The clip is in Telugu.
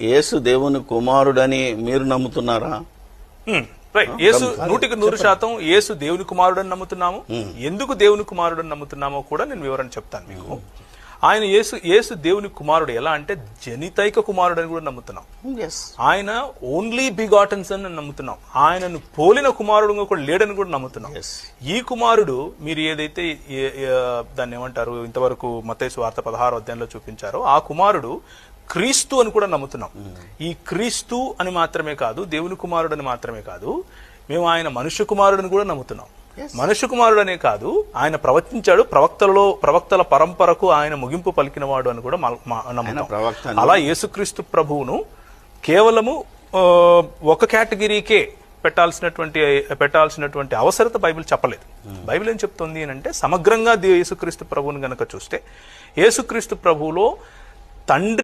యేసు దేవుని కుమారుడని మీరు నమ్ముతున్నారా? యేసు 100% యేసు దేవుని కుమారుడని నమ్ముతున్నాము. ఎందుకు దేవుని కుమారుడని నమ్ముతున్నామో కూడా నేను వివరణ చెప్తాను మీకు. ఆయన యేసు దేవుని కుమారుడు. ఎలా అంటే జనితైక కుమారుడు అని కూడా నమ్ముతున్నాం. ఆయన ఓన్లీ బిగాటన్ సన్ అని నమ్ముతున్నాం. ఆయనను పోలిన కుమారుడు కూడా లేడని కూడా నమ్ముతున్నాం. ఈ కుమారుడు మీరు ఏదైతే దాన్ని ఏమంటారు ఇంతవరకు మత్తయి సువార్త 16వ అధ్యాయంలో చూపించారో ఆ కుమారుడు క్రీస్తు అని కూడా నమ్ముతున్నాం. ఈ క్రీస్తు అని మాత్రమే కాదు, దేవుని కుమారుడు అని మాత్రమే కాదు, మేము ఆయన మనుష్య కుమారుడిని కూడా నమ్ముతున్నాం. మనుష్య కుమారుడు అనే కాదు, ఆయన ప్రవచించాడు, ప్రవక్తల పరంపరకు ఆయన ముగింపు పలికినవాడు అని కూడా నమ్ముతాం. అలా యేసుక్రీస్తు ప్రభువును కేవలము ఒక కేటగిరీకే పెట్టాల్సినటువంటి అవసరత బైబిల్ చెప్పలేదు. బైబిల్ ఏం చెప్తుంది అంటే సమగ్రంగా యేసుక్రీస్తు ప్రభువుని గనక చూస్తే యేసుక్రీస్తు ప్రభువులో తండ్రి